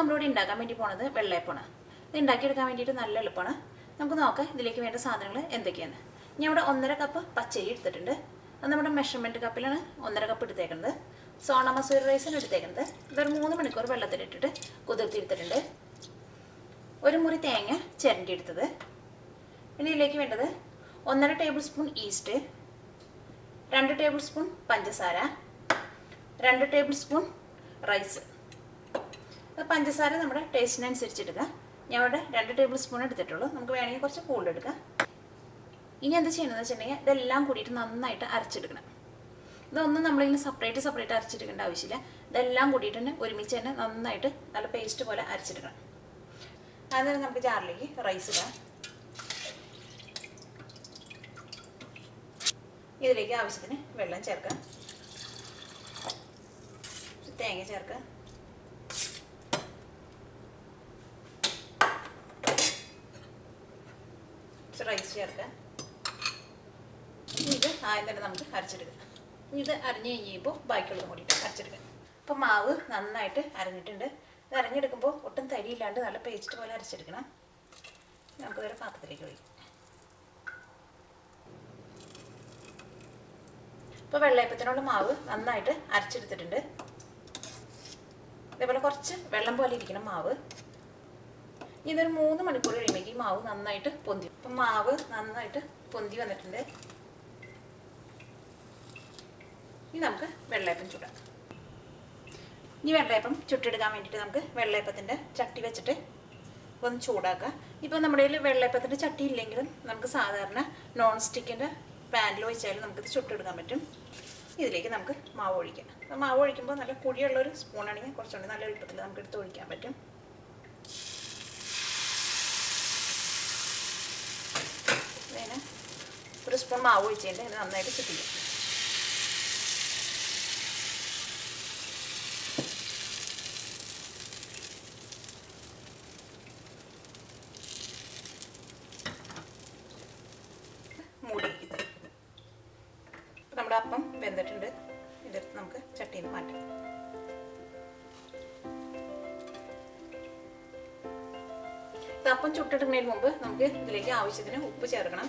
നമ്മളിവിടെ ഉണ്ടാക്കാൻ വേണ്ടി പോണത് വെള്ളയപ്പമാണ്. ഇത് ഉണ്ടാക്കിയെടുക്കാൻ വേണ്ടിയിട്ട് നല്ല എളുപ്പമാണ്. നമുക്ക് നോക്കാം ഇതിലേക്ക് വേണ്ട സാധനങ്ങൾ എന്തൊക്കെയാണ്. ഞാൻ ഇവിടെ 1.5 കപ്പ് പച്ചരി എടുത്തിട്ടുണ്ട്. അത് നമ്മുടെ മെഷർമെൻറ്റ് കപ്പിലാണ് 1.5 കപ്പ് എടുത്തേക്കുന്നത്. സോണ മസൂരി റൈസാണ് എടുത്തേക്കുന്നത്. ഇതൊരു 3 മണിക്കൂർ വെള്ളത്തിലിട്ടിട്ട് കുതിർത്തിയെടുത്തിട്ടുണ്ട്. ഒരു മുറി തേങ്ങ ചിരണ്ടി എടുത്തത്. പിന്നെ ഇതിലേക്ക് വേണ്ടത് 1.5 table spoon east, 2 table spoon പഞ്ചസാര, 2 ടേബിൾ സ്പൂൺ റൈസ്. പഞ്ചസാര നമ്മുടെ ടേസ്റ്റിനനുസരിച്ച് എടുക്കുക. ഞാൻ ഇവിടെ 2 ടേബിൾ സ്പൂൺ എടുത്തിട്ടുള്ളൂ. നമുക്ക് വേണമെങ്കിൽ കുറച്ച് കൂടുതൽ എടുക്കാം. ഇനി എന്ത് ചെയ്യണമെന്ന് വെച്ചിട്ടുണ്ടെങ്കിൽ ഇതെല്ലാം കൂടിയിട്ട് നന്നായിട്ട് അരച്ചെടുക്കണം. ഇതൊന്നും നമ്മളിങ്ങനെ സെപ്പറേറ്റ് അരച്ചെടുക്കേണ്ട ആവശ്യമില്ല. ഇതെല്ലാം കൂടിയിട്ട് തന്നെ ഒരുമിച്ച് തന്നെ നന്നായിട്ട് നല്ല പേസ്റ്റ് പോലെ അരച്ചെടുക്കണം. അതിന് നമുക്ക് ജാറിലേക്ക് റൈസ് ഇടാം. ഇതിലേക്ക് ആവശ്യത്തിന് വെള്ളം ചേർക്കാം. തേങ്ങ ചേർക്കാം. റൈസ് ചേർക്കാം. ഇത് ആദ്യം തന്നെ നമുക്ക് അരച്ചെടുക്കാം. ഇത് അരഞ്ഞ് കഴിയുമ്പോൾ ബാക്കിയുള്ളതും കൂടിയിട്ട് അരച്ചെടുക്കാം. അപ്പോൾ മാവ് നന്നായിട്ട് അരഞ്ഞിട്ടുണ്ട്. ഇത് അരഞ്ഞെടുക്കുമ്പോൾ ഒട്ടും തരിയില്ലാണ്ട് നല്ല പേസ്റ്റ് പോലെ അരച്ചെടുക്കണം. നമുക്കിതൊരു പാത്രത്തിലേക്ക് ഒഴിക്കാം. ഇപ്പോൾ വെള്ളയപ്പത്തിനുള്ള മാവ് നന്നായിട്ട് അരച്ചെടുത്തിട്ടുണ്ട്. ഇതേപോലെ കുറച്ച് വെള്ളം പോലെ ഇരിക്കണം മാവ്. ഇതൊരു 3 മണിക്കൂർ കഴിയുമ്പോൾ ഈ മാവ് നന്നായിട്ട് പൊന്തി. അപ്പം മാവ് നന്നായിട്ട് പൊന്തി വന്നിട്ടുണ്ട്. ഇനി നമുക്ക് വെള്ളയപ്പം ചുടാം. ഇനി വെള്ളയപ്പം ചുട്ടെടുക്കാൻ വേണ്ടിയിട്ട് നമുക്ക് വെള്ളയപ്പത്തിൻ്റെ ചട്ടി വെച്ചിട്ട് ഒന്ന് ചൂടാക്കാം. ഇപ്പോൾ നമ്മുടെ കയ്യിൽ വെള്ളയപ്പത്തിൻ്റെ ചട്ടി ഇല്ലെങ്കിലും നമുക്ക് സാധാരണ നോൺ സ്റ്റിക്കിൻ്റെ പാനിൽ ഒഴിച്ചാലും നമുക്കിത് ചുട്ടെടുക്കാൻ പറ്റും. ഇതിലേക്ക് നമുക്ക് മാവ് ഒഴിക്കാം. മാവ് ഒഴിക്കുമ്പോൾ നല്ല കുഴിയുള്ളൊരു സ്പൂണാണെങ്കിൽ കുറച്ചുകൂടി നല്ല എളുപ്പത്തിൽ നമുക്ക് എടുത്ത് ഒഴിക്കാൻ പറ്റും. ഒരു സ്പൂൺ മാവ് ഒഴിച്ചിട്ട് ഇത് നന്നായിട്ട് ചുറ്റിക്കും. മൂടി വയ്ക്കുന്നത്. നമ്മുടെ അപ്പം വെന്തിട്ടുണ്ട്. ഇതെടുത്ത് നമുക്ക് ചട്ടിയിൽ നിന്ന് മാറ്റാം. അപ്പം ചുട്ടെടുക്കുന്നതിന് മുമ്പ് നമുക്ക് ഇതിലേക്ക് ആവശ്യത്തിന് ഉപ്പ് ചേർക്കണം.